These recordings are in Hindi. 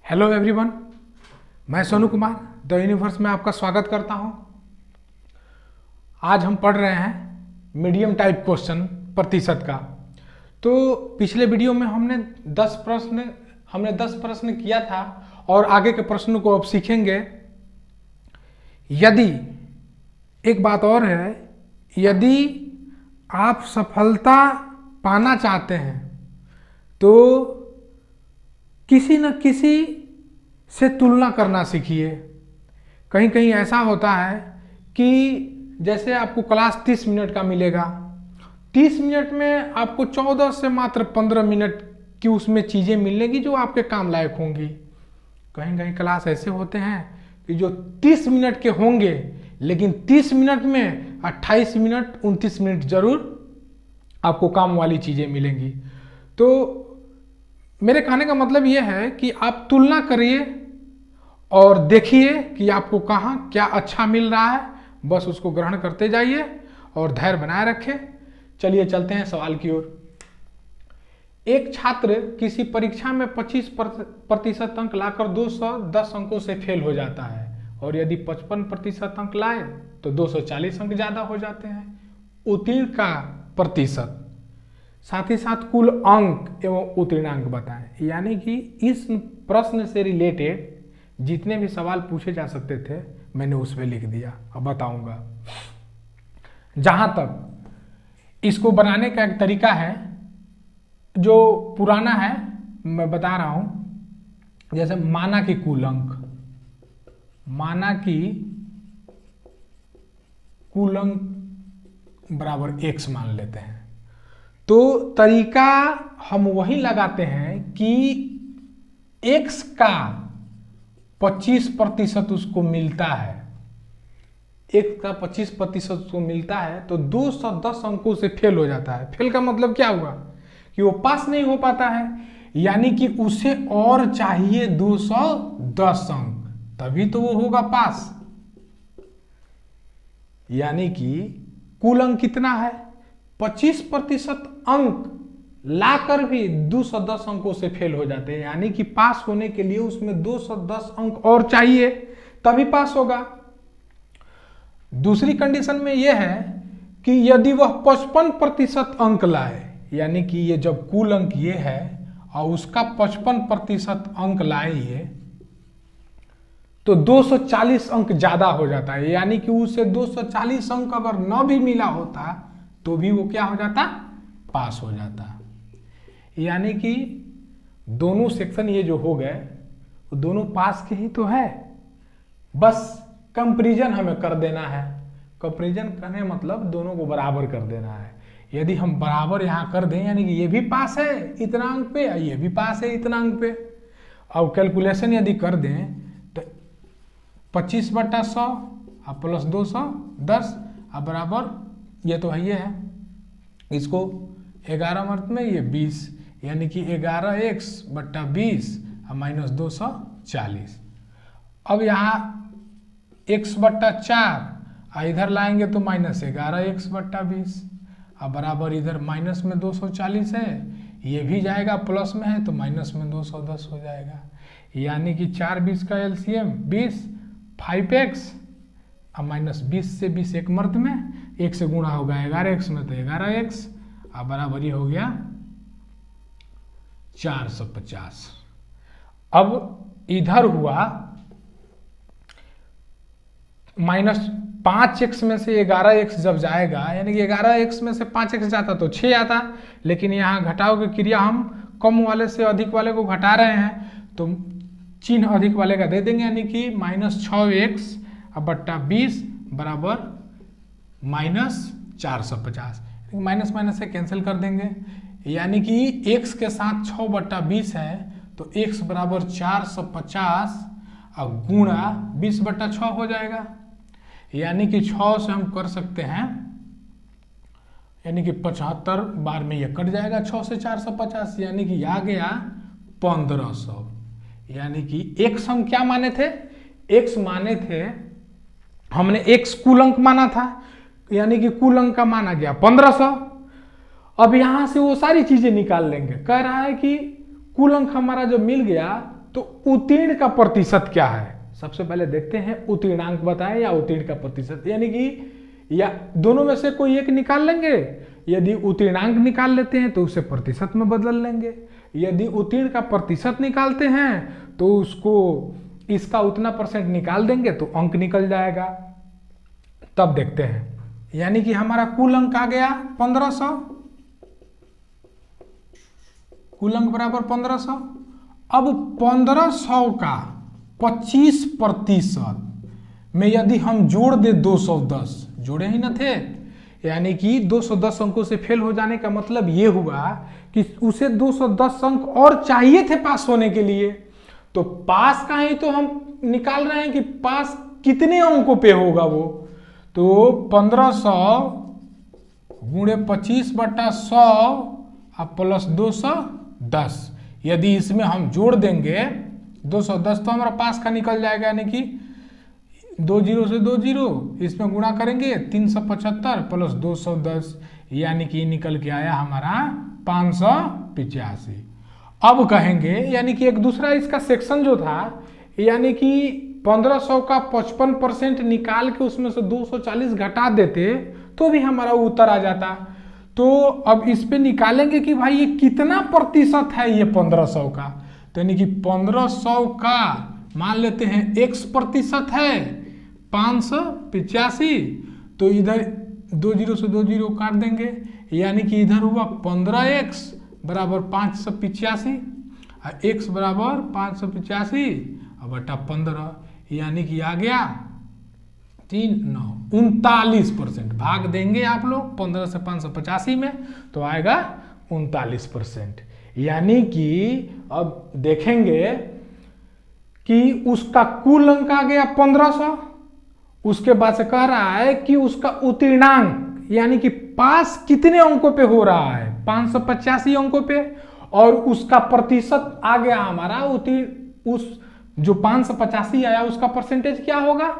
हेलो एवरीवन, मैं सोनू कुमार द यूनिवर्स में आपका स्वागत करता हूं। आज हम पढ़ रहे हैं मीडियम टाइप क्वेश्चन प्रतिशत का। तो पिछले वीडियो में हमने 10 प्रश्न किया था और आगे के प्रश्न को अब सीखेंगे। यदि एक बात और है, यदि आप सफलता पाना चाहते हैं तो किसी न किसी से तुलना करना सीखिए। कहीं कहीं ऐसा होता है कि जैसे आपको क्लास 30 मिनट का मिलेगा, 30 मिनट में आपको 14 से मात्र 15 मिनट की उसमें चीज़ें मिलेंगी जो आपके काम लायक होंगी। कहीं कहीं क्लास ऐसे होते हैं कि जो 30 मिनट के होंगे लेकिन 30 मिनट में 28 मिनट 29 मिनट जरूर आपको काम वाली चीज़ें मिलेंगी। तो मेरे कहने का मतलब यह है कि आप तुलना करिए और देखिए कि आपको कहाँ क्या अच्छा मिल रहा है, बस उसको ग्रहण करते जाइए और धैर्य बनाए रखें। चलिए चलते हैं सवाल की ओर। एक छात्र किसी परीक्षा में 25% अंक लाकर 210 अंकों से फेल हो जाता है और यदि 55% अंक लाए तो 240 अंक ज्यादा हो जाते हैं। उत्तीर्ण का प्रतिशत, साथ ही साथ कुल अंक एवं उत्तीर्णांक बताएं। यानी कि इस प्रश्न से रिलेटेड जितने भी सवाल पूछे जा सकते थे मैंने उस पर लिख दिया। अब बताऊंगा। जहां तक इसको बनाने का एक तरीका है जो पुराना है, मैं बता रहा हूं। जैसे माना कि कुल अंक, बराबर x मान लेते हैं। तो तरीका हम वही लगाते हैं कि x का 25% उसको मिलता है, x का 25% उसको मिलता है तो 210 अंकों से फेल हो जाता है। फेल का मतलब क्या हुआ कि वो पास नहीं हो पाता है, यानी कि उसे और चाहिए 210 अंक, तभी तो वो होगा पास। यानी कि कुल अंक कितना है, 25% अंक लाकर भी 210 अंकों से फेल हो जाते हैं। यानी कि पास होने के लिए उसमें 210 अंक और चाहिए तभी पास होगा। दूसरी कंडीशन में यह है कि यदि वह 55% अंक लाए, यानी कि ये जब कुल अंक ये है और उसका 55% अंक लाए ये, तो 240 अंक ज्यादा हो जाता है। यानी कि उसे 240 अंक अगर न भी मिला होता तो भी वो क्या हो जाता, पास हो जाता। यानी कि दोनों सेक्शन ये जो हो गए वो दोनों पास के ही तो है, बस कंपैरिजन हमें कर देना है। कंपैरिजन करने मतलब दोनों को बराबर कर देना है। यदि हम बराबर यहां कर दें, यानी कि ये भी पास है इतना अंक पे, ये भी पास है इतना अंक पे, और कैलकुलेशन यदि कर दें तो 25/100 प्लस 210 बराबर, ये तो है, ये है, इसको 11 अर्थ में ये 20, यानी कि 11x/20 माइनस 240। अब यहाँ x/4 इधर लाएंगे तो माइनस 11x/20 बराबर, इधर माइनस में 240 है, ये भी जाएगा, प्लस में है तो माइनस में 210 हो जाएगा। यानी कि 4 20 का एलसीएम 20, 5x माइनस 20 से 20 एक मर्द में, एक से गुणा होगा 11x में तो 11x बराबर ही हो गया 450। अब इधर हुआ माइनस 5x में से 11x जब जाएगा, यानी कि 11x में से 5x जाता तो 6 आता, लेकिन यहाँ घटाव की क्रिया हम कम वाले से अधिक वाले को घटा रहे हैं तो चिन्ह अधिक वाले का दे देंगे, यानी कि माइनस 6x/20 बराबर माइनस 450। माइनस माइनस से कैंसिल कर देंगे, यानी कि x के साथ 6/20 है तो x बराबर 450 और गुणा 20/6 हो जाएगा। यानी कि 6 से हम कर सकते हैं, यानी कि 75 बार में ये कट जाएगा 6 से 450, यानी कि आ गया 1500। यानी कि x हम क्या माने थे, x माने थे, हमने x कुल अंक माना था, यानी कि कुल अंक का माना गया 1500। अब यहां से वो सारी चीजें निकाल लेंगे। कह रहा है कि कुल अंक हमारा जो मिल गया तो उत्तीर्ण का प्रतिशत क्या है, सबसे पहले देखते हैं उत्तीर्णांक बताएं या उत्तीर्ण का प्रतिशत, यानी कि या दोनों में से कोई एक निकाल लेंगे। यदि उत्तीर्णांक निकाल लेते हैं तो उसे प्रतिशत में बदल लेंगे, यदि उत्तीर्ण का प्रतिशत निकालते हैं तो उसको इसका उतना परसेंट निकाल देंगे तो अंक निकल जाएगा। तब देखते हैं, यानी कि हमारा कुल अंक आ गया 1500, कुल अंक बराबर 1500। अब 1500 का 25% में यदि हम जोड़ दे 210, जोड़े ही न थे, यानी कि 210 अंकों से फेल हो जाने का मतलब ये हुआ कि उसे 210 अंक और चाहिए थे पास होने के लिए। तो पास का ही तो हम निकाल रहे हैं कि पास कितने अंकों पे होगा वो, तो 1500 गुणे 25/100 और प्लस 210, यदि इसमें हम जोड़ देंगे 210 तो हमारा पास का निकल जाएगा, यानी कि 2 जीरो से 2 जीरो, इसमें गुणा करेंगे 375 प्लस 210, यानी कि निकल के आया हमारा 585। अब कहेंगे, यानी कि एक दूसरा इसका सेक्शन जो था, यानी कि 1500 का 55% निकाल के उसमें से 240 घटा देते तो भी हमारा उत्तर आ जाता। तो अब इस पे निकालेंगे कि भाई ये कितना प्रतिशत है ये 1500 का, तो यानी कि 1500 का मान लेते हैं x प्रतिशत है 585, तो इधर 2 जीरो से 2 जीरो काट देंगे, यानी कि इधर हुआ 15x बराबर 585 और x बराबर 585 और बटा 15, यानी कि आ गया 39%। भाग देंगे आप लोग 15 से 585 में तो आएगा 39%। यानी कि अब देखेंगे कि उसका कुल अंक आ गया 1500, उसके बाद से कह रहा है कि उसका उत्तीर्णांक यानी कि पास कितने अंकों पे हो रहा है, 585 अंकों पे, और उसका प्रतिशत आ गया हमारा उस जो 585 आया उसका परसेंटेज क्या होगा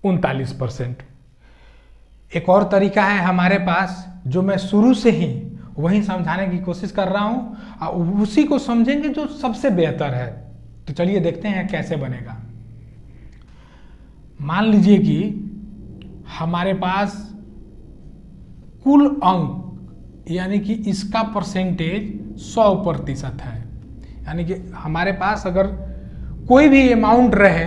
39%। एक और तरीका है हमारे पास जो मैं शुरू से ही वही समझाने की कोशिश कर रहा हूं, और उसी को समझेंगे जो सबसे बेहतर है। तो चलिए देखते हैं कैसे बनेगा। मान लीजिए कि हमारे पास कुल अंक यानी कि इसका परसेंटेज 100% है, यानी कि हमारे पास अगर कोई भी अमाउंट रहे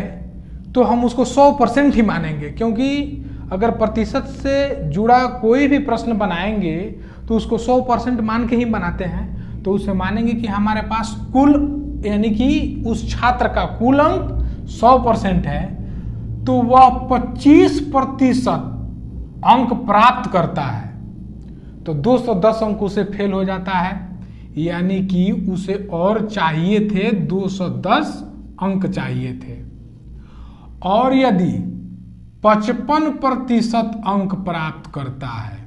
तो हम उसको 100% ही मानेंगे, क्योंकि अगर प्रतिशत से जुड़ा कोई भी प्रश्न बनाएंगे तो उसको 100% मान के ही बनाते हैं। तो उसे मानेंगे कि हमारे पास कुल यानी कि उस छात्र का कुल अंक 100% है, तो वह 25% अंक प्राप्त करता है, तो 210 अंक उसे फेल हो जाता है, यानी कि उसे और चाहिए थे 210 अंक चाहिए थे। और यदि 55% अंक प्राप्त करता है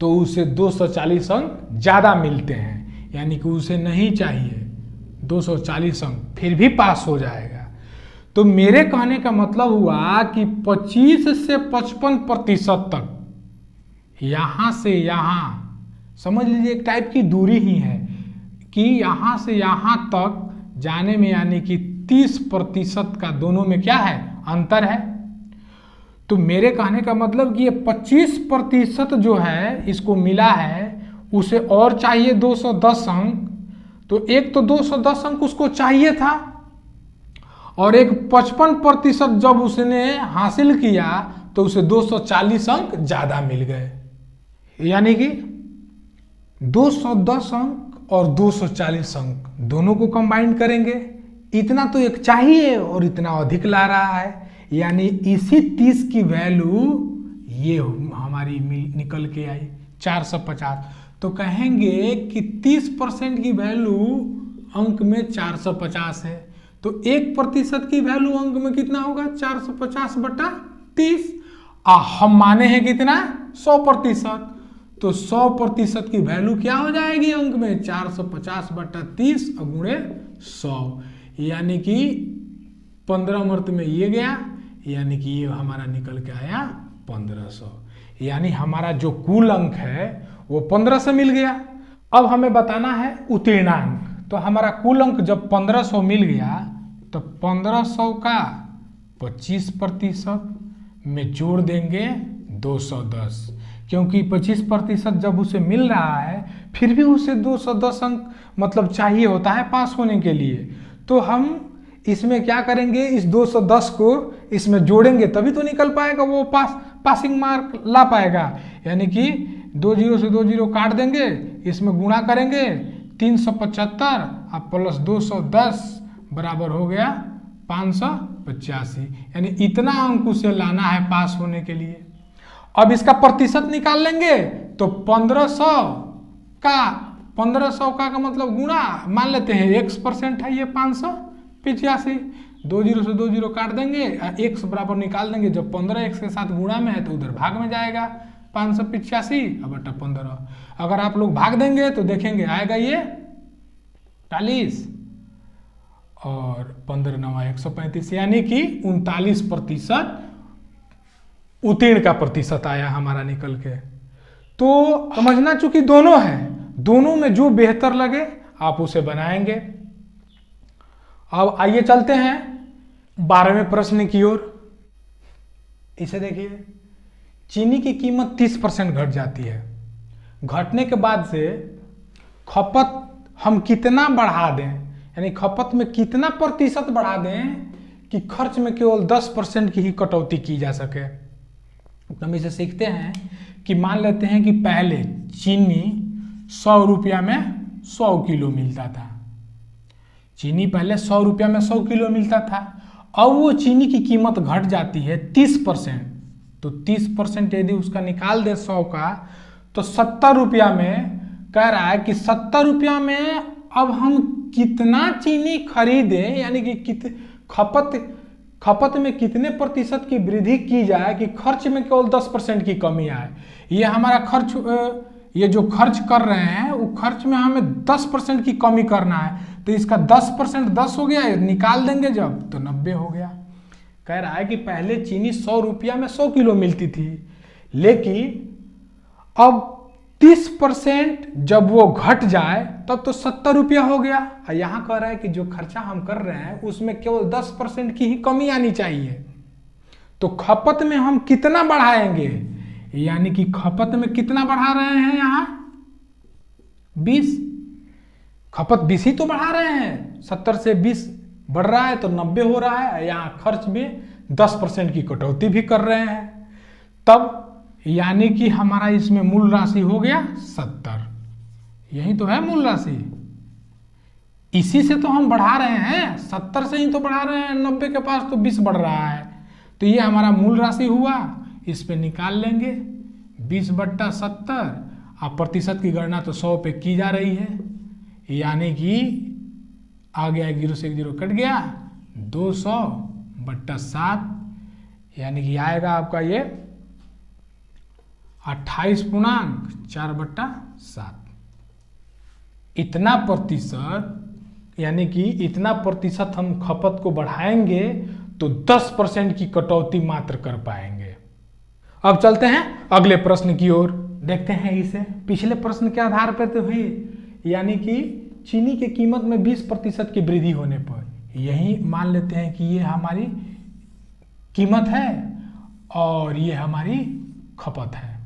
तो उसे 240 अंक ज्यादा मिलते हैं, यानी कि उसे नहीं चाहिए 240 अंक, फिर भी पास हो जाएगा। तो मेरे कहने का मतलब हुआ कि 25 से 55% तक, यहां से यहां समझ लीजिए एक टाइप की दूरी ही है कि यहां से यहां तक जाने में यानी कि 30% का दोनों में क्या है अंतर है। तो मेरे कहने का मतलब कि ये 25% जो है इसको मिला है, उसे और चाहिए 210 अंक, तो एक तो 210 अंक उसको चाहिए था और एक 55% जब उसने हासिल किया तो उसे 240 अंक ज्यादा मिल गए, यानी कि 210 अंक और 240 अंक दोनों को कंबाइन करेंगे, इतना तो एक चाहिए और इतना अधिक ला रहा है, यानी इसी 30 की वैल्यू ये हमारी निकल के आई 450। तो कहेंगे कि 30% की वैल्यू अंक में 450 है, तो 1% की वैल्यू अंक में कितना होगा 450/30, हम माने हैं कितना 100%, तो 100% की वैल्यू क्या हो जाएगी अंक में 450/30 गुणे 100, यानी कि 15 मर्त में ये गया, यानी कि ये हमारा निकल के आया 1500, यानी हमारा जो कुल अंक है वो 1500 मिल गया। अब हमें बताना है उत्तीर्णांक, तो हमारा कुल अंक जब 1500 मिल गया तो 1500 का 25% में जोड़ देंगे 210, क्योंकि 25% जब उसे मिल रहा है फिर भी उसे 210 अंक मतलब चाहिए होता है पास होने के लिए। तो हम इसमें क्या करेंगे, इस 210 को इसमें जोड़ेंगे तभी तो निकल पाएगा, वो पासिंग मार्क ला पाएगा। यानी कि 20 से 20 काट देंगे, इसमें गुणा करेंगे 375 और प्लस 210 बराबर हो गया 585। यानी इतना अंक उसे लाना है पास होने के लिए। अब इसका प्रतिशत निकाल लेंगे तो 1500 का मतलब गुणा मान लेते हैं, x% है ये 585। 20 से 20 काट देंगे, x बराबर निकाल देंगे। जब 15 x के साथ गुणा में है तो उधर भाग में जाएगा 585 और बटा 15। अगर आप लोग भाग देंगे तो देखेंगे आएगा ये 40 और 15 9 135, यानी कि 39% उत्तीर्ण का प्रतिशत आया हमारा निकल के। तो समझना, चूंकि दोनों है, दोनों में जो बेहतर लगे आप उसे बनाएंगे। अब आइए चलते हैं 12वें प्रश्न की ओर। इसे देखिए, चीनी की कीमत 30% घट जाती है। घटने के बाद से खपत हम कितना बढ़ा दें, यानी खपत में कितना प्रतिशत बढ़ा दें कि खर्च में केवल 10% की ही कटौती की जा सके। तो हम इसे सीखते हैं कि मान लेते हैं कि पहले चीनी 100 रुपया में 100 किलो मिलता था। चीनी पहले 100 रुपया में 100 किलो मिलता था। अब वो चीनी की कीमत घट जाती है 30%। तो 30% यदि उसका निकाल दे 100 का तो 70 रुपया में कह रहा है कि 70 रुपया में अब हम कितना चीनी खरीदे, यानी कि खपत में कितने प्रतिशत की वृद्धि की जाए कि खर्च में केवल 10% की कमी आए। ये हमारा खर्च, ये जो खर्च कर रहे हैं वो खर्च में हमें 10% की कमी करना है। तो इसका 10% 10 हो गया, निकाल देंगे जब तो 90 हो गया। कह रहा है कि पहले चीनी 100 रुपया में 100 किलो मिलती थी, लेकिन अब 30% जब वो घट जाए तब तो 70 रुपया हो गया। और यहां कह रहा है कि जो खर्चा हम कर रहे हैं उसमें केवल 10% की ही कमी आनी चाहिए। तो खपत में हम कितना बढ़ाएंगे, यानी कि खपत में कितना बढ़ा रहे हैं, यहां 20, खपत 20 ही तो बढ़ा रहे हैं। 70 से 20 बढ़ रहा है तो 90 हो रहा है। यहां खर्च में 10% की कटौती भी कर रहे हैं, तब यानी कि हमारा इसमें मूल राशि हो गया 70। यही तो है मूल राशि, इसी से तो हम बढ़ा रहे हैं, 70 से ही तो बढ़ा रहे हैं। 90 के पास तो 20 बढ़ रहा है, तो ये हमारा मूल राशि हुआ। इस पे निकाल लेंगे 20/70। अब प्रतिशत की गणना तो 100 पे की जा रही है, यानी कि आ गया 0 से 0 कट गया 200/7, यानी कि आएगा आपका ये 28.4/7। इतना प्रतिशत, यानी कि इतना प्रतिशत हम खपत को बढ़ाएंगे तो 10% की कटौती मात्र कर पाएंगे। अब चलते हैं अगले प्रश्न की ओर, देखते हैं इसे। पिछले प्रश्न के आधार पर तो हुई, यानी कि चीनी की कीमत में 20% की वृद्धि होने पर, यही मान लेते हैं कि ये हमारी कीमत है और ये हमारी खपत है,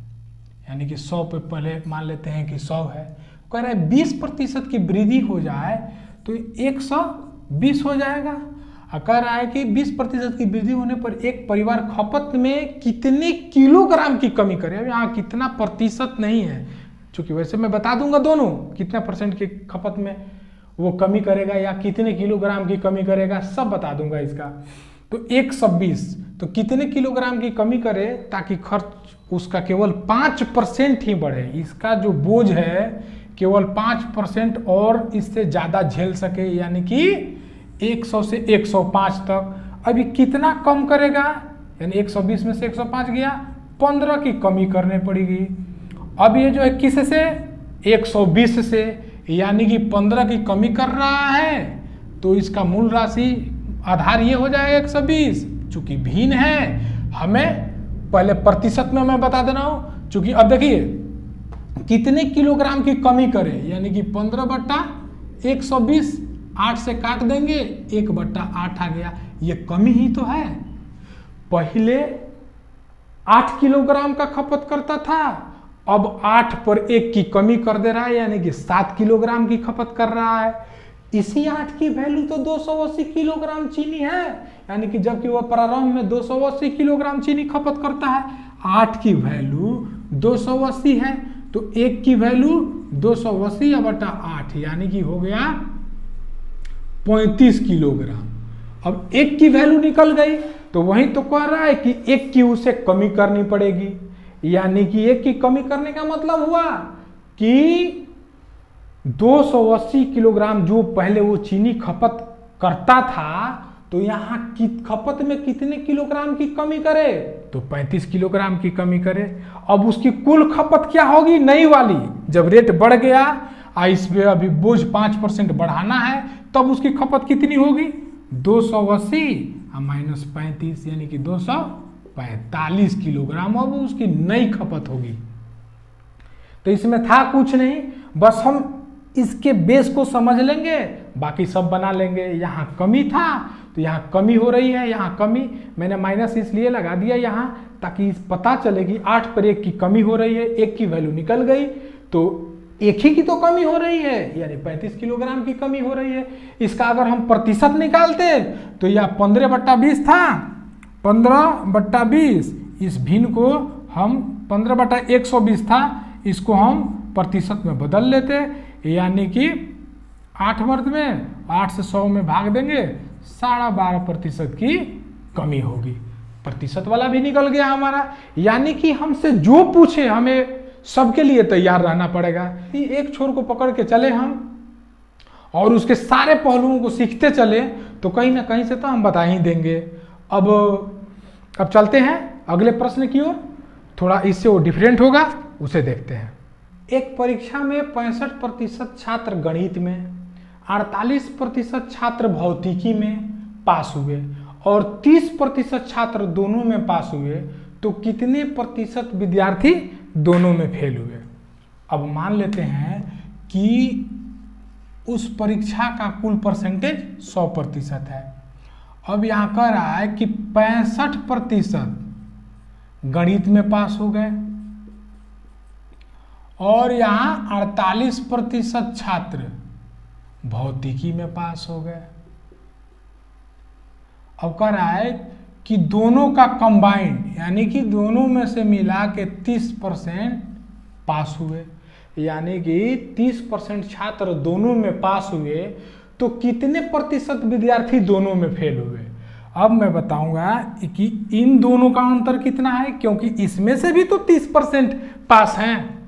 यानी कि 100 पे पहले मान लेते हैं कि 100 है। कह रहा है 20% की वृद्धि हो जाए तो 120 हो जाएगा। और कह रहा है कि 20% की वृद्धि होने पर एक परिवार खपत में कितने किलोग्राम की कमी करे। अब यहाँ कितना प्रतिशत नहीं है, चूंकि वैसे मैं बता दूंगा दोनों कितना % की खपत में वो कमी करेगा या कितने किलोग्राम की कमी करेगा, सब बता दूंगा इसका। तो 120 तो कितने किलोग्राम की कमी करे ताकि खर्च उसका केवल 5% ही बढ़े। इसका जो बोझ है केवल 5% और इससे ज़्यादा झेल सके, यानी कि 100 से 105 तक। अभी कितना कम करेगा, यानी 120 में से 105 गया, 15 की कमी करने पड़ेगी। अब ये जो है किस से, 120 से, यानी कि 15 की कमी कर रहा है, तो इसका मूल राशि आधार ये हो जाएगा 120। चूंकि भिन्न है, हमें पहले प्रतिशत में मैं बता दे रहा हूं, चूंकि अब देखिए कितने किलोग्राम की कमी करे, यानी कि 15/100 120, 8 से काट देंगे 1/8 आ गया। ये कमी ही तो है। पहले 8 किलोग्राम का खपत करता था, अब 8 पर 1 की कमी कर दे रहा है, यानी कि 7 किलोग्राम की खपत कर रहा है। इसी 8 की वैल्यू तो 280 किलोग्राम चीनी है, यानी कि जबकि वह प्रारंभ में 280 किलोग्राम चीनी खपत करता है। 8 की वैल्यू 280 है, तो 1 की वैल्यू 280/8, यानी कि हो गया 35 किलोग्राम। अब 1 की वैल्यू निकल गई, तो वही तो कह रहा है कि 1 की उसे कमी करनी पड़ेगी, यानी कि 1 की कमी करने का मतलब हुआ कि 280 किलोग्राम जो पहले वो चीनी खपत करता था, तो यहाँ की खपत में कितने किलोग्राम की कमी करे, तो 35 किलोग्राम की कमी करे। अब उसकी कुल खपत क्या होगी नई वाली, जब रेट बढ़ गया इस पे अभी बोझ 5% बढ़ाना है, तब उसकी खपत कितनी होगी 280 माइनस 35, यानी कि 245 किलोग्राम अब उसकी नई खपत होगी। तो इसमें था कुछ नहीं, बस हम इसके बेस को समझ लेंगे, बाकी सब बना लेंगे। यहाँ कमी था तो यहाँ कमी हो रही है, यहाँ कमी मैंने माइनस इसलिए लगा दिया यहाँ, ताकि पता चले कि 8 पर 1 की कमी हो रही है। 1 की वैल्यू निकल गई तो 1 ही की तो कमी हो रही है, यानी 35 किलोग्राम की कमी हो रही है। इसका अगर हम प्रतिशत निकालते तो यह 15/20 था, 15/20। इस भिन्न को हम 15/120 था, इसको हम प्रतिशत में बदल लेते, यानी कि 8 वर्ग में 8 से 100 में भाग देंगे, 12.5% की कमी होगी। प्रतिशत वाला भी निकल गया हमारा, यानी कि हमसे जो पूछे हमें सबके लिए तैयार रहना पड़ेगा। एक छोर को पकड़ के चले हम और उसके सारे पहलुओं को सीखते चले, तो कहीं ना कहीं से तो हम बता ही देंगे। अब चलते हैं अगले प्रश्न की ओर, थोड़ा इससे वो डिफरेंट होगा, उसे देखते हैं। एक परीक्षा में 65% छात्र गणित में, 48% छात्र भौतिकी में पास हुए और 30% छात्र दोनों में पास हुए, तो कितने प्रतिशत विद्यार्थी दोनों में फेल हुए। अब मान लेते हैं कि उस परीक्षा का कुल परसेंटेज 100% है। अब यहाँ कह रहा है कि 65% गणित में पास हो गए और यहाँ 48% छात्र भौतिकी में पास हो गए। अब कह रहा है कि दोनों का कंबाइंड, यानी कि दोनों में से मिला के 30% पास हुए, यानी कि 30% छात्र दोनों में पास हुए, तो कितने प्रतिशत विद्यार्थी दोनों में फेल हुए। अब मैं बताऊंगा कि इन दोनों का अंतर कितना है, क्योंकि इसमें से भी तो 30% पास हैं,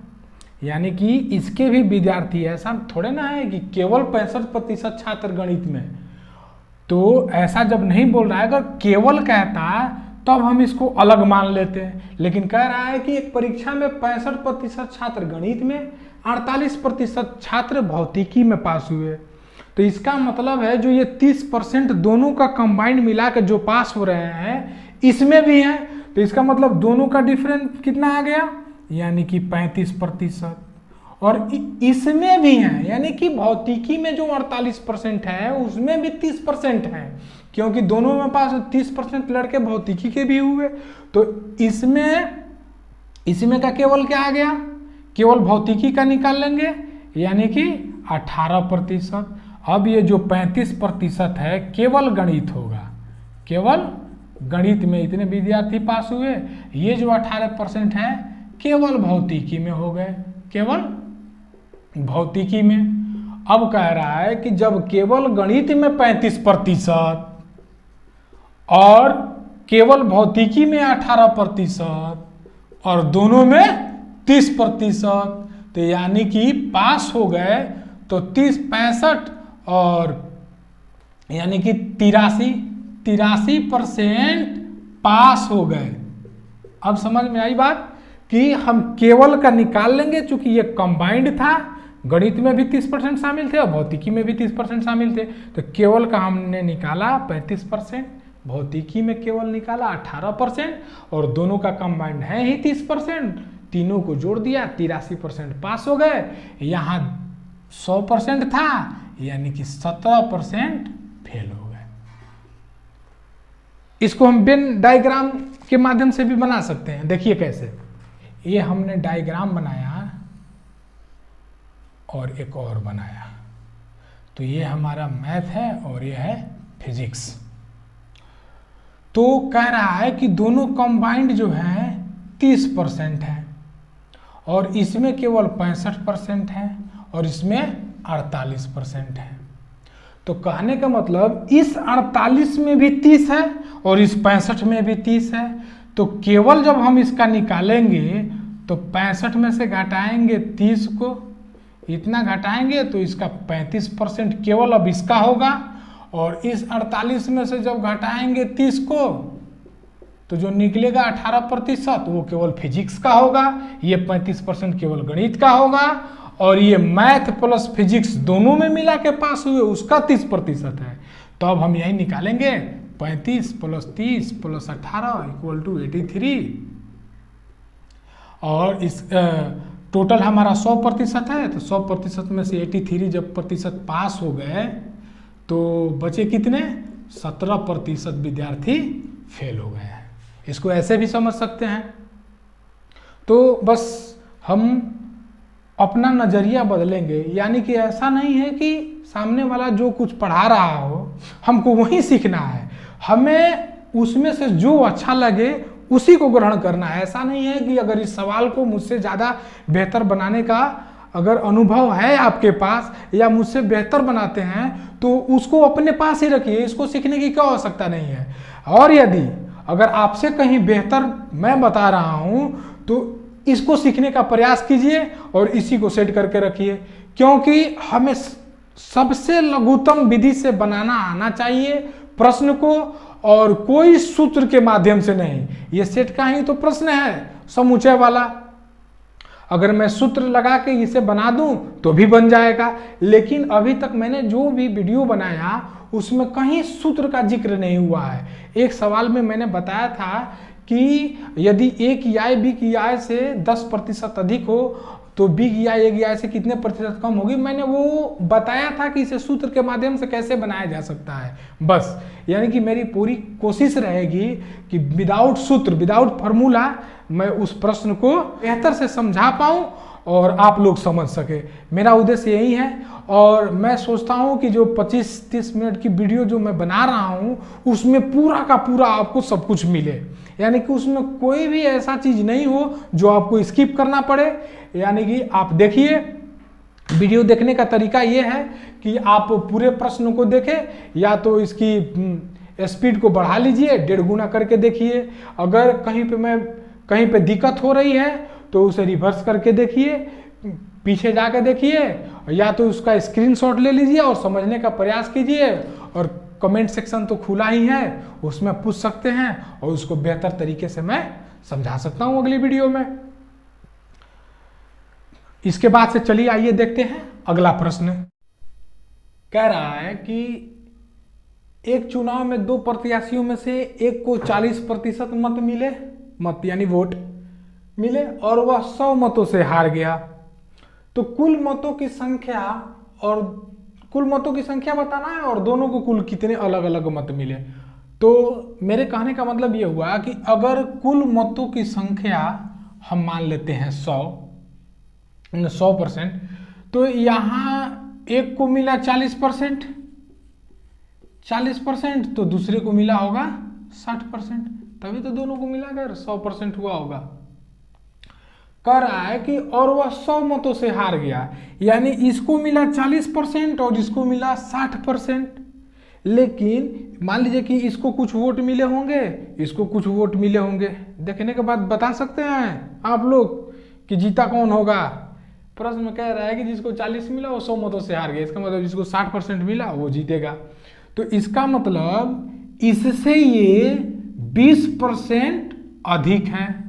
यानी कि इसके भी विद्यार्थी, ऐसा थोड़े ना है कि केवल 65% छात्र गणित में। तो ऐसा जब नहीं बोल रहा है, अगर केवल कहता तब हम इसको अलग मान लेते हैं, लेकिन कह रहा है कि एक परीक्षा में 65% छात्र गणित में, 48% छात्र भौतिकी में पास हुए, तो इसका मतलब है जो ये 30% दोनों का कंबाइंड मिला के जो पास हो रहे हैं इसमें भी है, तो इसका मतलब दोनों का डिफरेंस कितना आ गया, यानी कि 35%। और इसमें भी है, यानी कि भौतिकी में जो 48% है उसमें भी 30% है, क्योंकि दोनों में पास 30% लड़के भौतिकी के भी हुए, तो इसमें का केवल क्या आ गया, केवल भौतिकी का निकाल लेंगे, यानी कि 18%। अब ये जो 35% है केवल गणित होगा, केवल गणित में इतने विद्यार्थी पास हुए। ये जो 18% है केवल भौतिकी में हो गए, केवल भौतिकी में। अब कह रहा है कि जब केवल गणित में 35% और केवल भौतिकी में 18% और दोनों में 30%, तो यानी कि पास हो गए तो 65 और यानी कि 83% पास हो गए। अब समझ में आई बात कि हम केवल का निकाल लेंगे, चूंकि ये कंबाइंड था, गणित में भी 30% शामिल थे और भौतिकी में भी 30% शामिल थे, तो केवल का हमने निकाला 35%, भौतिकी में केवल निकाला 18% और दोनों का कंबाइंड है ही 30%, तीनों को जोड़ दिया 83% पास हो गए। यहाँ 100% था, यानी कि 17% फेल हो गए। इसको हम वेन डायग्राम के माध्यम से भी बना सकते हैं। देखिए कैसे, ये हमने डायग्राम बनाया और एक और बनाया, तो ये हमारा मैथ है और ये है फिजिक्स। तो कह रहा है कि दोनों कंबाइंड जो है 30% है और इसमें केवल 65% है और इसमें 48% है। तो कहने का मतलब इस 48 में भी 30 है और इस 65 में भी 30 है। तो केवल जब हम इसका निकालेंगे तो 65 में से घटाएंगे 30 को, इतना घटाएंगे तो इसका 35% केवल अब इसका होगा, और इस 48 में से जब घटाएंगे 30 को तो जो निकलेगा 18% वो केवल फिजिक्स का होगा, ये 35% केवल गणित का होगा, और ये मैथ प्लस फिजिक्स दोनों में मिला के पास हुए उसका 30% है। तो अब हम यही निकालेंगे 35 + 30 + 18 = 83, और इस टोटल हमारा 100% है। तो 100% में से 83 जब प्रतिशत पास हो गए तो बचे कितने, 17% विद्यार्थी फेल हो गए हैं। इसको ऐसे भी समझ सकते हैं। तो बस हम अपना नज़रिया बदलेंगे, यानी कि ऐसा नहीं है कि सामने वाला जो कुछ पढ़ा रहा हो हमको वही सीखना है, हमें उसमें से जो अच्छा लगे उसी को ग्रहण करना है। ऐसा नहीं है कि अगर इस सवाल को मुझसे ज़्यादा बेहतर बनाने का अगर अनुभव है आपके पास या मुझसे बेहतर बनाते हैं तो उसको अपने पास ही रखिए, इसको सीखने की क्या आवश्यकता नहीं है। और यदि अगर आपसे कहीं बेहतर मैं बता रहा हूं तो इसको सीखने का प्रयास कीजिए और इसी को सेट करके रखिए, क्योंकि हमें सबसे लघुतम विधि से बनाना आना चाहिए प्रश्न को, और कोई सूत्र के माध्यम से नहीं। ये सेट का ही तो प्रश्न है समुच्चय वाला, अगर मैं सूत्र लगा के इसे बना दूं तो भी बन जाएगा। लेकिन अभी तक मैंने जो भी वीडियो बनाया उसमें कहीं सूत्र का जिक्र नहीं हुआ है। एक सवाल में मैंने बताया था कि यदि ए की आय बी की आय से 10% अधिक हो तो बी की आय ए की आय से कितने प्रतिशत कम होगी। मैंने वो बताया था कि इसे सूत्र के माध्यम से कैसे बनाया जा सकता है। बस यानी कि मेरी पूरी कोशिश रहेगी कि विदाउट सूत्र, विदाउट फार्मूला मैं उस प्रश्न को बेहतर से समझा पाऊं और आप लोग समझ सके। मेरा उद्देश्य यही है, और मैं सोचता हूं कि जो 25-30 मिनट की वीडियो जो मैं बना रहा हूं उसमें पूरा का पूरा आपको सब कुछ मिले, यानी कि उसमें कोई भी ऐसा चीज नहीं हो जो आपको स्किप करना पड़े। यानी कि आप देखिए, वीडियो देखने का तरीका ये है कि आप पूरे प्रश्न को देखें, या तो इसकी स्पीड को बढ़ा लीजिए, 1.5 गुना करके देखिए। अगर कहीं पे दिक्कत हो रही है तो उसे रिवर्स करके देखिए, पीछे जाके देखिए, या तो उसका स्क्रीनशॉट ले लीजिए और समझने का प्रयास कीजिए। और कमेंट सेक्शन तो खुला ही है, उसमें पूछ सकते हैं और उसको बेहतर तरीके से मैं समझा सकता हूं अगली वीडियो में। इसके बाद से चलिए आइए देखते हैं अगला प्रश्न। कह रहा है कि एक चुनाव में 2 प्रत्याशियों में से एक को 40% मत यानी वोट मिले और वह 100 मतों से हार गया। तो कुल मतों की संख्या बताना है और दोनों को कुल कितने अलग अलग मत मिले। तो मेरे कहने का मतलब यह हुआ कि अगर कुल मतों की संख्या हम मान लेते हैं 100%, तो यहाँ एक को मिला 40%, तो दूसरे को मिला होगा 60%, तभी तो दोनों को मिला कर 100% हुआ होगा। कह रहा है कि और वह 100 मतों से हार गया, यानी इसको मिला 40% और इसको मिला 60%। लेकिन मान लीजिए कि इसको कुछ वोट मिले होंगे, इसको कुछ वोट मिले होंगे। देखने के बाद बता सकते हैं आप लोग कि जीता कौन होगा। प्रश्न में कह रहा है कि जिसको 40 मिला वो 100 मतों से हार गया, इसका मतलब जिसको 60% मिला वो जीतेगा। तो इसका मतलब इससे ये 20% अधिक है।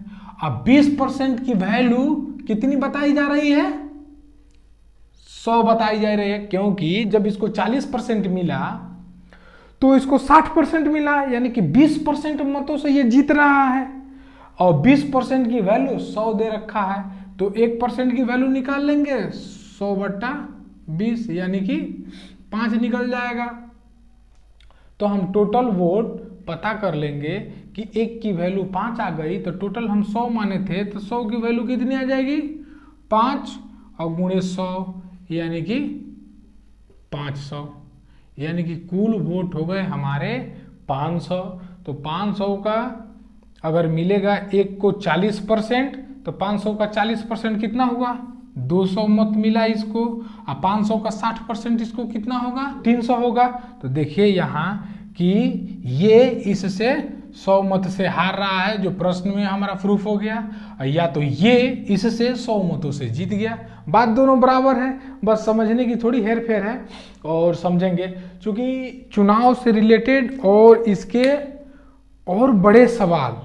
अब 20% की वैल्यू कितनी बताई जा रही है, 100 बताई जा रही है, क्योंकि जब इसको 40% मिला तो इसको 60% मिला, यानी कि 20% मतों से ये जीत रहा है। और 20% की वैल्यू 100 दे रखा है, तो 1% की वैल्यू निकाल लेंगे 100/20, यानी कि 5 निकल जाएगा। तो हम टोटल वोट पता कर लेंगे कि 1 की वैल्यू 5 आ गई, तो टोटल हम 100 माने थे, तो 100 की वैल्यू कितनी आ जाएगी 5 और गुणे 100 यानी कि 500, यानी कि कुल वोट हो गए हमारे 500। तो 500 का अगर मिलेगा एक को 40%, तो 500 का 40% कितना हुआ 200 मत मिला इसको, और 500 का 60% इसको कितना होगा 300 होगा। तो देखिए यहाँ कि ये इससे 100 मत से हार रहा है, जो प्रश्न में हमारा प्रूफ हो गया, या तो ये इससे 100 मतों से जीत गया। बात दोनों बराबर है, बस समझने की थोड़ी हेर फेर है और समझेंगे। क्योंकि चुनाव से रिलेटेड और इसके और बड़े सवाल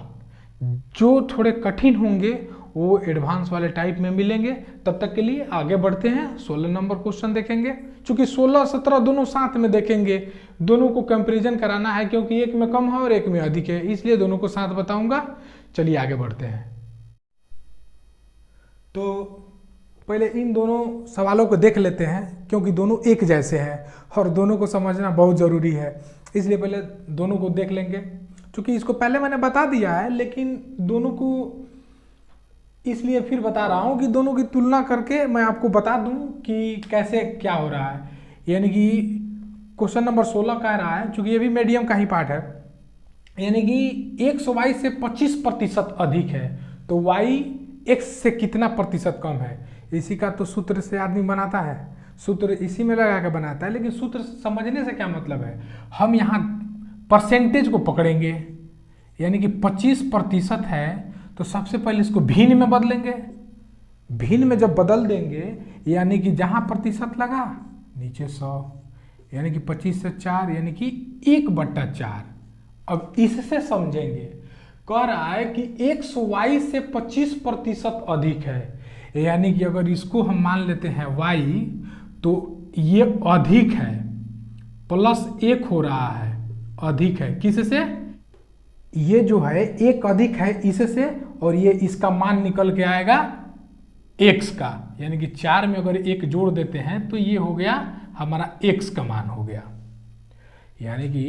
जो थोड़े कठिन होंगे वो एडवांस वाले टाइप में मिलेंगे। तब तक के लिए आगे बढ़ते हैं, 16 नंबर क्वेश्चन देखेंगे। चूंकि 16 17 दोनों साथ में देखेंगे, दोनों को कंपैरिजन कराना है, क्योंकि एक में कम है और एक में अधिक है, इसलिए दोनों को साथ बताऊंगा। चलिए आगे बढ़ते हैं। तो पहले इन दोनों सवालों को देख लेते हैं, क्योंकि दोनों एक जैसे हैं और दोनों को समझना बहुत जरूरी है, इसलिए पहले दोनों को देख लेंगे। क्योंकि इसको पहले मैंने बता दिया है, लेकिन दोनों को इसलिए फिर बता रहा हूं कि दोनों की तुलना करके मैं आपको बता दूं कि कैसे क्या हो रहा है। यानी कि क्वेश्चन नंबर 16 कह रहा है, चूंकि ये भी मीडियम का ही पार्ट है, यानी कि x y से 25% अधिक है, तो y x से कितना प्रतिशत कम है। इसी का तो सूत्र से आदमी बनाता है, सूत्र इसी में लगा के बनाता है। लेकिन सूत्र समझने से क्या मतलब है, हम यहाँ परसेंटेज को पकड़ेंगे, यानी कि 25% है, तो सबसे पहले इसको भिन्न में बदलेंगे। भिन्न में जब बदल देंगे, यानी कि जहां प्रतिशत लगा नीचे 100, यानी कि 25 से 4 यानी कि 1/4। अब इससे समझेंगे, कह रहा है कि x y से 25% अधिक है, यानी कि अगर इसको हम मान लेते हैं y, तो ये अधिक है +1 हो रहा है, अधिक है किससे, ये जो है एक अधिक है इससे, और ये इसका मान निकल के आएगा x का, यानी कि 4 में अगर 1 जोड़ देते हैं तो ये हो गया हमारा x का मान हो गया। यानी कि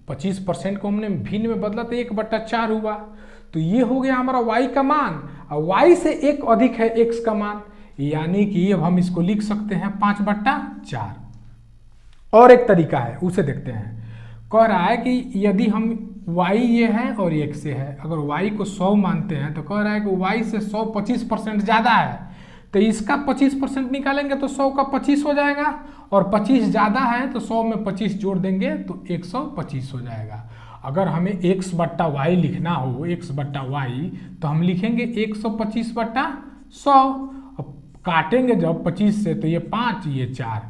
25% को हमने भिन्न में बदला तो 1/4 हुआ, तो ये हो गया हमारा y का मान, और y से 1 अधिक है x का मान, यानी कि अब हम इसको लिख सकते हैं 5/4। और एक तरीका है, उसे देखते हैं। कह रहा है कि यदि हम y ये है और x से है, अगर y को 100 मानते हैं, तो कह रहा है कि y से 100 25% ज़्यादा है, तो इसका 25% निकालेंगे तो 100 का 25 हो जाएगा, और 25 ज़्यादा है तो 100 में 25 जोड़ देंगे तो 125 हो जाएगा। अगर हमें x/y लिखना हो, x/y, तो हम लिखेंगे 125/100। अब काटेंगे जब 25 से, तो ये 5 ये 4,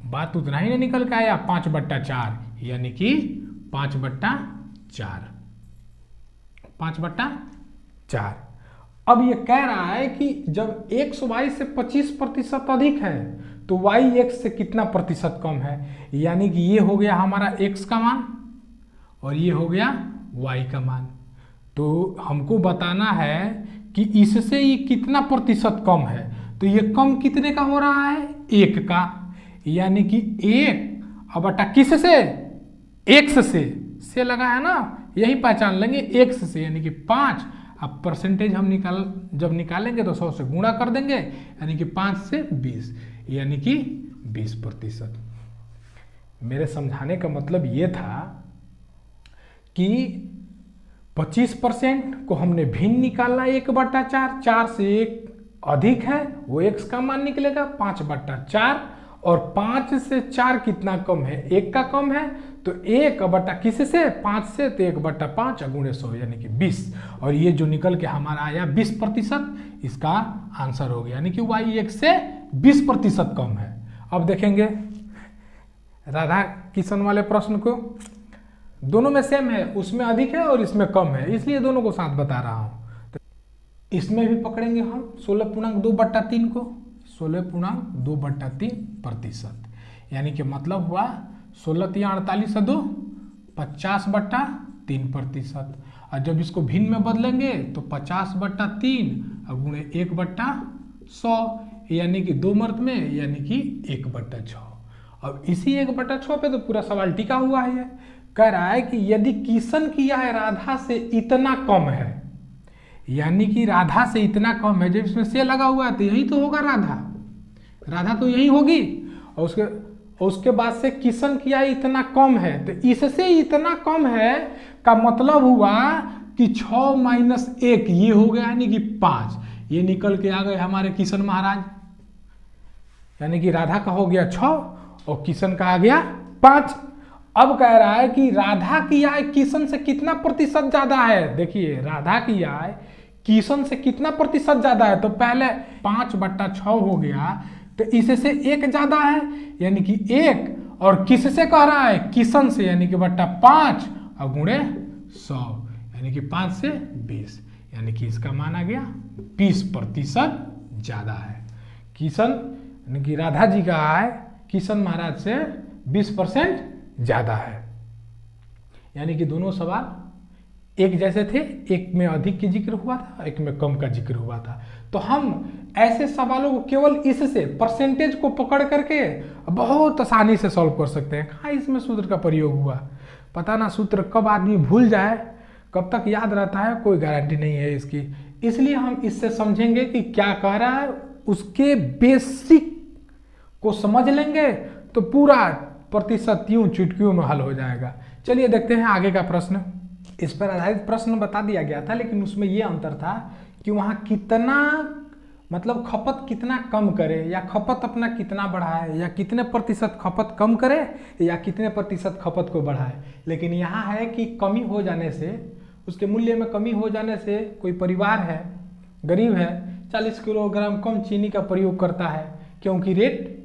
बात उतना ही नहीं निकल के आया 5/4, यानी कि 5/4, 5/4। अब ये कह रहा है कि जब x y से 25% अधिक है, तो y x से कितना प्रतिशत कम है, यानी कि ये हो गया हमारा x का मान और ये हो गया y का मान। तो हमको बताना है कि इससे ये कितना प्रतिशत कम है, तो ये कम कितने का हो रहा है 1 का, यानी कि 1 बटा किससे, x से लगा है ना, यही पहचान लेंगे x से, यानी कि 5। अब परसेंटेज हम जब निकालेंगे तो 100 से गुणा कर देंगे, यानी कि 5 से 20, यानी कि 20%। मेरे समझाने का मतलब ये था कि 25% को हमने भिन्न निकालना 1/4, 4 से 1 अधिक है वो x का मान निकलेगा 5/4, और 5 से 4 कितना कम है, 1 का कम है, तो 1 बटा किससे 5 से, तो 1/5 गुणे 100 यानी कि 20, और ये जो निकल के हमारा आया 20%, इसका आंसर हो गया, यानी कि y x से 20% कम है। अब देखेंगे राधा किशन वाले प्रश्न को, दोनों में सेम है, उसमें अधिक है और इसमें कम है, इसलिए दोनों को साथ बता रहा हूं। तो इसमें भी पकड़ेंगे हम 16.2/3 को, 16.2/3%, यानी कि मतलब हुआ 16×3 = 50/3%। और जब इसको भिन्न में बदलेंगे तो 50/3 और गुणे 1/100, यानी कि 2 मर्द में, यानी कि 1/6। अब इसी 1/6 पे तो पूरा सवाल टिका हुआ है। कह रहा है कि यदि किशन की आय राधा से इतना कम है, यानी कि राधा से इतना कम है, जब इसमें से लगा हुआ है तो यही तो होगा राधा तो यही होगी। और उसके बाद से किशन की आय इतना कम है, तो इससे इतना कम है का मतलब हुआ कि 6 - 1 ये हो गया, यानी कि 5। ये निकल के आ गए हमारे किशन महाराज, यानी कि राधा का हो गया 6 और किशन का आ गया 5। अब कह रहा है कि राधा की आय किशन से कितना प्रतिशत ज्यादा है। देखिए राधा की आय किशन से कितना प्रतिशत ज्यादा है, तो पहले 5/6 हो गया, तो इससे 1 ज्यादा है, यानी कि 1, और किससे कह रहा है, किशन से, यानी कि /5 और गुणे 100, यानी कि 5 से 20, यानी कि इसका मान आ गया 20% ज्यादा है। किशन यानी कि राधा जी का आय किशन महाराज से 20% ज्यादा है। यानी कि दोनों सवाल एक जैसे थे, एक में अधिक की जिक्र हुआ था, एक में कम का जिक्र हुआ था। तो हम ऐसे सवालों को केवल इससे परसेंटेज को पकड़ करके बहुत आसानी से सॉल्व कर सकते हैं। कहाँ इसमें सूत्र का प्रयोग हुआ, पता ना सूत्र कब आदमी भूल जाए, कब तक याद रहता है, कोई गारंटी नहीं है इसकी। इसलिए हम इससे समझेंगे कि क्या कह रहा है, उसके बेसिक को समझ लेंगे तो पूरा प्रतिशत यूं चुटकियों में हल हो जाएगा। चलिए देखते हैं आगे का प्रश्न। इस पर आधारित प्रश्न बता दिया गया था, लेकिन उसमें यह अंतर था कि वहां कितना मतलब खपत कितना कम करे, या खपत अपना कितना बढ़ाए, या कितने प्रतिशत खपत कम करे या कितने प्रतिशत खपत को बढ़ाए। लेकिन यहाँ है कि कमी हो जाने से, उसके मूल्य में कमी हो जाने से, कोई परिवार है गरीब है 40 किलोग्राम कम चीनी का प्रयोग करता है क्योंकि रेट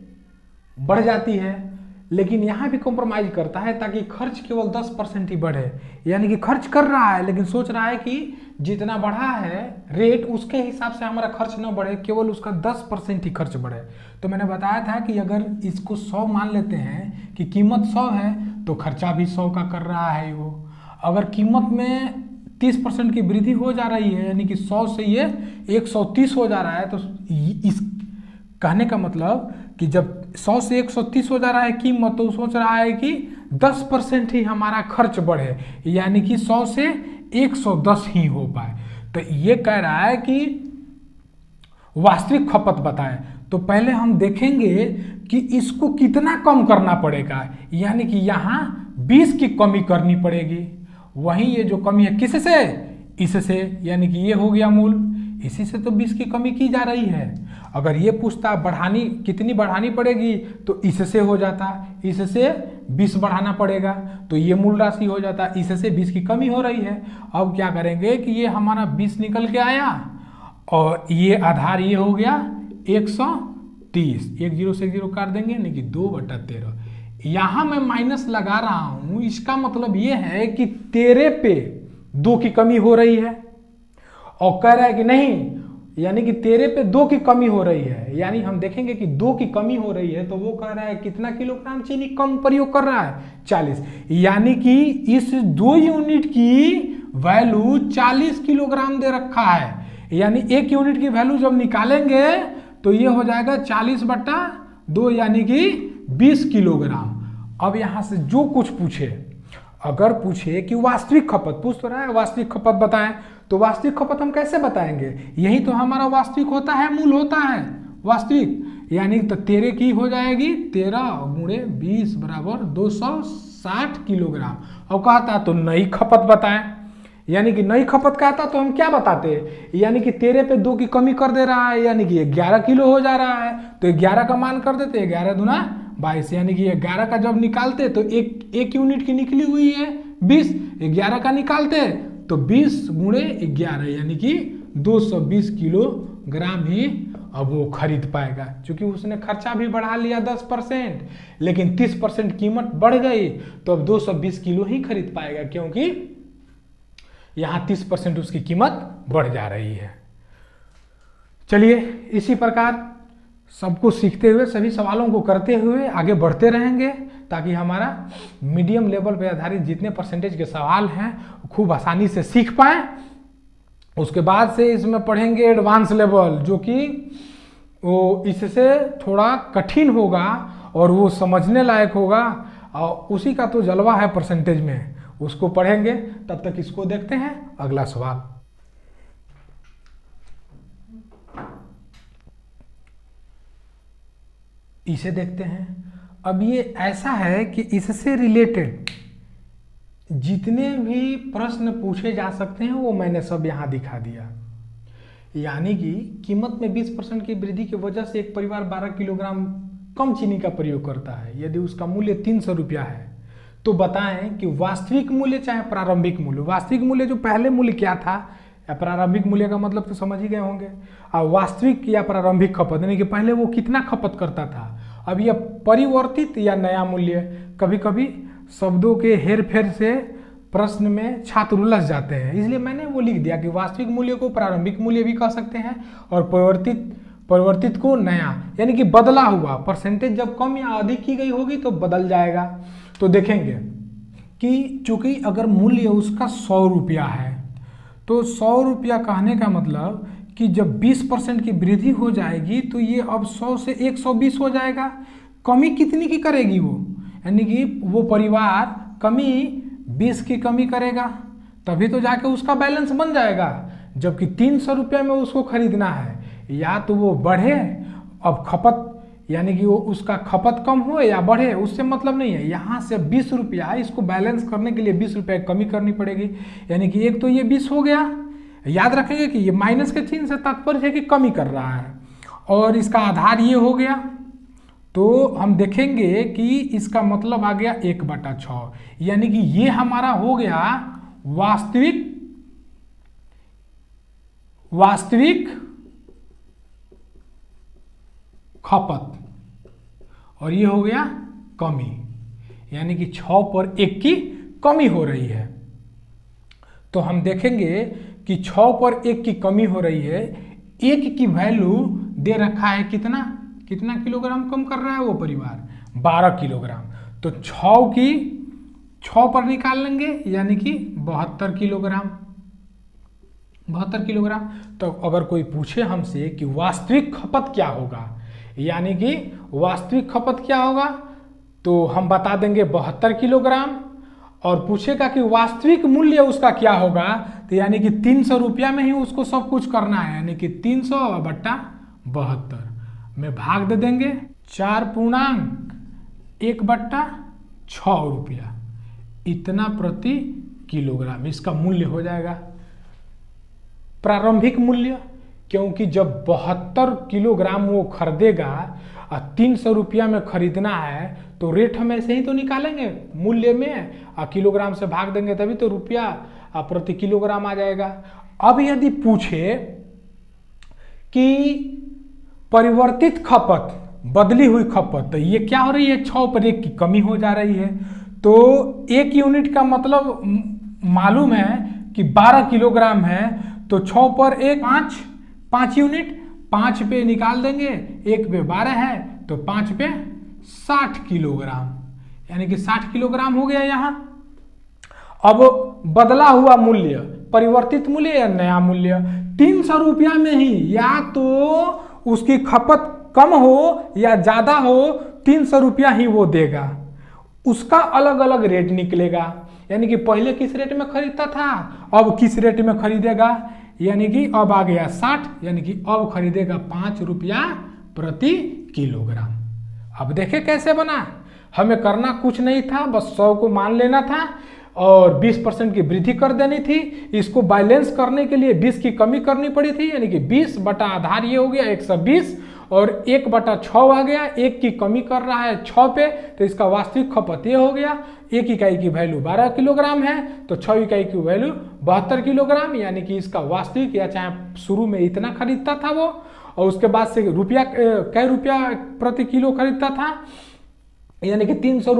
बढ़ जाती है, लेकिन यहाँ भी कॉम्प्रोमाइज करता है ताकि खर्च केवल 10% ही बढ़े। यानी कि खर्च कर रहा है लेकिन सोच रहा है कि जितना बढ़ा है रेट उसके हिसाब से हमारा खर्च न बढ़े, केवल उसका 10% ही खर्च बढ़े। तो मैंने बताया था कि अगर इसको 100 मान लेते हैं कि कीमत 100 है तो खर्चा भी 100 का कर रहा है वो। अगर कीमत में 30% की वृद्धि हो जा रही है, यानी कि 100 से ये 130 हो जा रहा है, तो इस कहने का मतलब कि जब 100 से 130 हो जा रहा है कीमत, तो सोच रहा है कि 10% ही हमारा खर्च बढ़े, यानी कि 100 से 110 ही हो पाए। तो ये कह रहा है कि वास्तविक खपत बताएं। तो पहले हम देखेंगे कि इसको कितना कम करना पड़ेगा, यानी कि यहाँ 20 की कमी करनी पड़ेगी। वहीं ये जो कमी है किससे, इससे, यानी कि ये हो गया मूल, इसी से तो 20 की कमी की जा रही है। अगर ये पूछता बढ़ानी कितनी बढ़ानी पड़ेगी तो इससे हो जाता, इससे 20 बढ़ाना पड़ेगा तो ये मूल राशि हो जाता, इससे 20 की कमी हो रही है। अब क्या करेंगे कि ये हमारा 20 निकल के आया और ये आधार ये हो गया 130, 1 0 से 1 0 काट देंगे, यानी कि 2/13। यहाँ मैं माइनस लगा रहा हूँ, इसका मतलब ये है कि 13 पे 2 की कमी हो रही है, और कह रहा है कि नहीं, यानी कि 13 पे 2 की कमी हो रही है, यानी हम देखेंगे कि 2 की कमी हो रही है, तो वो कह रहा है कितना किलोग्राम चीनी कम प्रयोग कर रहा है, 40, यानी कि इस 2 यूनिट की वैल्यू 40 किलोग्राम दे रखा है। यानी 1 यूनिट की वैल्यू जब निकालेंगे तो ये हो जाएगा 40/2, यानी कि 20 किलोग्राम। अब यहां से जो कुछ पूछे, अगर पूछे कि वास्तविक खपत, पूछ तो रहा है वास्तविक खपत बताएं, तो वास्तविक खपत हम कैसे बताएंगे, यही तो हमारा वास्तविक होता है, मूल होता है वास्तविक। यानी तो 13 की हो जाएगी 13 × 20 = 260 किलोग्राम। और कहता तो नई खपत बताएं, यानी कि नई खपत कहता तो हम क्या बताते, यानी कि 13 पे 2 की कमी कर दे रहा है, यानी कि 11 किलो हो जा रहा है, तो 11 का मान कर देते, 11 दूना 22, यानी कि 11 का जब निकालते तो एक यूनिट की निकली हुई है 20, 11 का निकालते तो 20 × 11, यानी कि 220 किलोग्राम ही अब वो खरीद पाएगा। क्योंकि उसने खर्चा भी बढ़ा लिया 10%, लेकिन 30% कीमत बढ़ गई, तो अब 220 किलो ही खरीद पाएगा, क्योंकि यहाँ 30% उसकी कीमत बढ़ जा रही है। चलिए इसी प्रकार सबको सीखते हुए, सभी सवालों को करते हुए आगे बढ़ते रहेंगे, ताकि हमारा मीडियम लेवल पर आधारित जितने परसेंटेज के सवाल हैं खूब आसानी से सीख पाएं। उसके बाद से इसमें पढ़ेंगे एडवांस लेवल, जो कि वो इससे थोड़ा कठिन होगा और वो समझने लायक होगा, और उसी का तो जलवा है परसेंटेज में, उसको पढ़ेंगे। तब तक इसको देखते हैं अगला सवाल। इसे देखते हैं। अब ये ऐसा है कि इससे रिलेटेड जितने भी प्रश्न पूछे जा सकते हैं वो मैंने सब यहाँ दिखा दिया। यानी कि कीमत में 20% की वृद्धि की वजह से एक परिवार 12 किलोग्राम कम चीनी का प्रयोग करता है। यदि उसका मूल्य 300 रुपया है तो बताएं कि वास्तविक मूल्य चाहे प्रारंभिक मूल्य, वास्तविक मूल्य जो पहले मूल्य क्या था, या प्रारंभिक मूल्य का मतलब तो समझ ही गए होंगे। और वास्तविक या प्रारंभिक खपत यानी कि पहले वो कितना खपत करता था, अब यह परिवर्तित या नया मूल्य। कभी कभी शब्दों के हेर फेर से प्रश्न में छात्र उलझ जाते हैं, इसलिए मैंने वो लिख दिया कि वास्तविक मूल्य को प्रारंभिक मूल्य भी कह सकते हैं, और परिवर्तित को नया, यानी कि बदला हुआ। परसेंटेज जब कम या अधिक की गई होगी तो बदल जाएगा। तो देखेंगे कि चूंकि अगर मूल्य उसका 100 रुपया है तो 100 रुपया कहने का मतलब कि जब 20% की वृद्धि हो जाएगी तो ये अब 100 से 120 हो जाएगा। कमी कितनी की करेगी वो, यानी कि वो परिवार कमी 20 की कमी करेगा, तभी तो जाके उसका बैलेंस बन जाएगा। जबकि 300 रुपये में उसको खरीदना है, या तो वो बढ़े, अब खपत यानी कि वो उसका खपत कम हो या बढ़े, उससे मतलब नहीं है। यहाँ से 20 रुपया, इसको बैलेंस करने के लिए 20 रुपये कमी करनी पड़ेगी। यानी कि एक तो ये 20 हो गया, याद रखेंगे कि ये माइनस के चिन्ह से तात्पर्य है कि कमी कर रहा है, और इसका आधार ये हो गया। तो हम देखेंगे कि इसका मतलब आ गया 1/6, यानी कि ये हमारा हो गया वास्तविक खपत, और ये हो गया कमी, यानी कि 6 पर 1 की कमी हो रही है। तो हम देखेंगे कि 6 पर 1 की कमी हो रही है। 1 की वैल्यू दे रखा है कितना किलोग्राम कम कर रहा है वो परिवार, 12 किलोग्राम। तो 6 पर निकाल लेंगे, यानी कि 72 किलोग्राम। तो अगर कोई पूछे हमसे कि वास्तविक खपत क्या होगा, यानी कि वास्तविक खपत क्या होगा, तो हम बता देंगे 72 किलोग्राम। और पूछेगा कि वास्तविक मूल्य उसका क्या होगा, तो यानी कि 300 रुपया में ही उसको सब कुछ करना है, यानी कि 300/72 में भाग दे देंगे 4.1/6 रुपया, इतना प्रति किलोग्राम इसका मूल्य हो जाएगा। प्रारंभिक मूल्य, क्योंकि जब 72 किलोग्राम वो खरीदेगा और 300 रुपया में खरीदना है तो रेट हम ऐसे ही तो निकालेंगे मूल्य में, और किलोग्राम से भाग देंगे तभी तो रुपया प्रति किलोग्राम आ जाएगा। अब यदि पूछे कि परिवर्तित खपत, बदली हुई खपत, तो ये क्या हो रही है, 6 पर 1 की कमी हो जा रही है। तो 1 यूनिट का मतलब मालूम है कि 12 किलोग्राम है, तो 6 पर 1 5 यूनिट, 5 पे निकाल देंगे, 1 पे 12 है तो 5 पे 60 किलोग्राम, यानी कि 60 किलोग्राम हो गया यहाँ। अब बदला हुआ मूल्य, परिवर्तित मूल्य या नया मूल्य, 300 रुपया में ही या तो उसकी खपत कम हो या ज्यादा हो, 300 रुपया ही वो देगा, उसका अलग अलग रेट निकलेगा। यानी कि पहले किस रेट में खरीदता था, अब किस रेट में खरीदेगा, यानी कि अब आ गया 60, यानी कि अब खरीदेगा 5 रुपया प्रति किलोग्राम। अब देखे कैसे बना, हमें करना कुछ नहीं था, बस 100 को मान लेना था और 20% की वृद्धि कर देनी थी। इसको बैलेंस करने के लिए 20 की कमी करनी पड़ी थी, यानी कि 20 बटा आधार ये हो गया 120, और 1/6 आ गया, 1 की कमी कर रहा है 6 पे, तो इसका वास्तविक खपत ये हो गया। 1 इकाई की वैल्यू 12 किलोग्राम है, तो 6 इकाई की वैल्यू 72 किलोग्राम, यानी कि इसका वास्तविक, या चाहे शुरू में इतना खरीदता था वो, और उसके बाद से रुपया कई रुपया प्रति किलो खरीदता था, यानी कि 300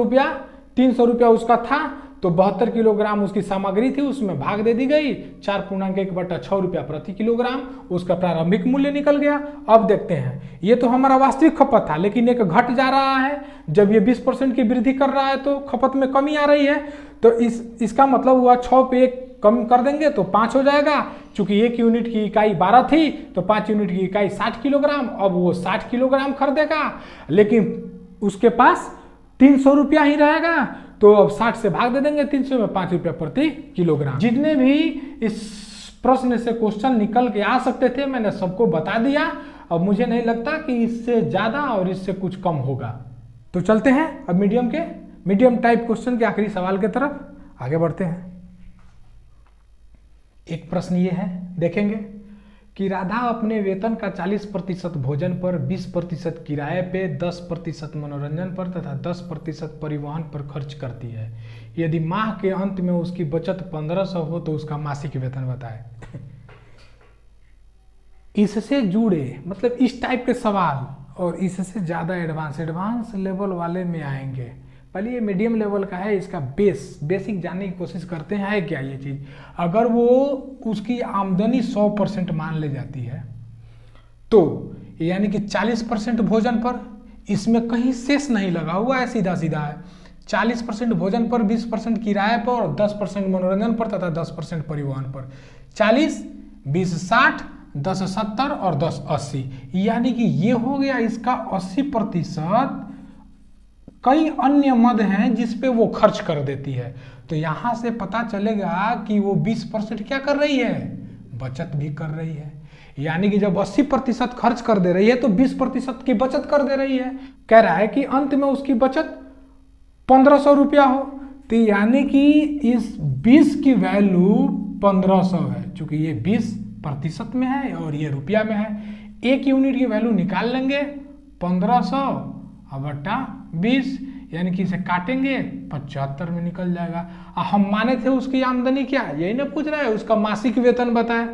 रुपया उसका था, तो 72 किलोग्राम उसकी सामग्री थी, उसमें भाग दे दी गई, 4.1/6 रुपया प्रति किलोग्राम उसका प्रारंभिक मूल्य निकल गया। अब देखते हैं, ये तो हमारा वास्तविक खपत था, लेकिन एक घट जा रहा है, जब ये 20% की वृद्धि कर रहा है तो खपत में कमी आ रही है, तो इसका मतलब हुआ 6 पे 1 कम कर देंगे तो 5 हो जाएगा। चूंकि 1 यूनिट की इकाई 12 थी तो 5 यूनिट की इकाई 60 किलोग्राम, अब वो 60 किलोग्राम खरीदेगा, लेकिन उसके पास 300 रुपया ही रहेगा, तो अब 60 से भाग दे देंगे 300 में, 5 रुपया प्रति किलोग्राम। जितने भी इस प्रश्न से क्वेश्चन निकल के आ सकते थे मैंने सबको बता दिया। अब मुझे नहीं लगता कि इससे ज्यादा और इससे कुछ कम होगा। तो चलते हैं अब मीडियम टाइप क्वेश्चन के आखिरी सवाल की तरफ आगे बढ़ते हैं। एक प्रश्न ये है, देखेंगे कि राधा अपने वेतन का 40% भोजन पर, 20% किराए पे, 10% मनोरंजन पर तथा 10% परिवहन पर खर्च करती है। यदि माह के अंत में उसकी बचत 1500 हो तो उसका मासिक वेतन बताए। इससे जुड़े मतलब इस टाइप के सवाल और इससे ज़्यादा एडवांस लेवल वाले में आएंगे। पहले ये मीडियम लेवल का है, इसका बेसिक जानने की कोशिश करते हैं। है क्या ये चीज़? अगर वो उसकी आमदनी 100% मान ले जाती है तो यानी कि 40% भोजन पर, इसमें कहीं शेष नहीं लगा हुआ है, सीधा सीधा है। 40% भोजन पर, 20% किराए पर और 10% मनोरंजन पर तथा 10% परिवहन पर। 40, 20 60, 10 70 और 10 80, यानी कि ये हो गया इसका 80%। कई अन्य मद हैं जिस पे वो खर्च कर देती है। तो यहां से पता चलेगा कि वो 20% क्या कर रही है, बचत भी कर रही है। यानी कि जब 80% खर्च कर दे रही है तो 20% की बचत कर दे रही है। कह रहा है कि अंत में उसकी बचत 1500 रुपया हो, तो यानी कि इस 20 की वैल्यू 1500 है। चूंकि ये 20% में है और ये रुपया में है, एक यूनिट की वैल्यू निकाल लेंगे 1500 बटा 20, यानी कि इसे काटेंगे 75 में निकल जाएगा। हम माने थे उसकी आमदनी क्या, यही ना पूछ रहा है, उसका मासिक वेतन बताए।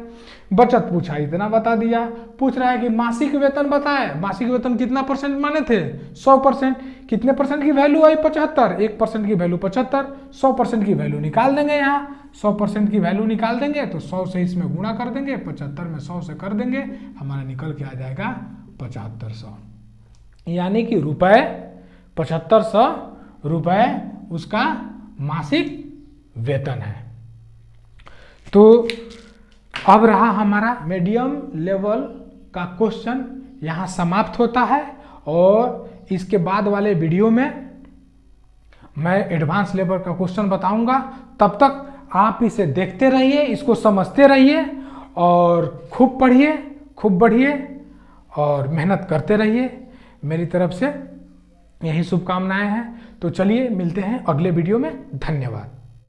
बचत पूछा इतना बता दिया, पूछ रहा है कि मासिक वेतन बताए। मासिक वेतन कितना परसेंट माने थे, 100%। कितने परसेंट की वैल्यू आई, 75। 1% की वैल्यू 75, 100% की वैल्यू निकाल देंगे। यहाँ 100% की वैल्यू निकाल देंगे तो 100 से इसमें गुणा कर देंगे, 75 में 100 से कर देंगे, हमारा निकल के आ जाएगा 7500। यानी कि 7500 रुपए उसका मासिक वेतन है। तो अब रहा हमारा मीडियम लेवल का क्वेश्चन यहाँ समाप्त होता है, और इसके बाद वाले वीडियो में मैं एडवांस लेवल का क्वेश्चन बताऊंगा। तब तक आप इसे देखते रहिए, इसको समझते रहिए और खूब पढ़िए, खूब बढ़िए और मेहनत करते रहिए। मेरी तरफ से यही शुभकामनाएं हैं। तो चलिए मिलते हैं अगले वीडियो में। धन्यवाद।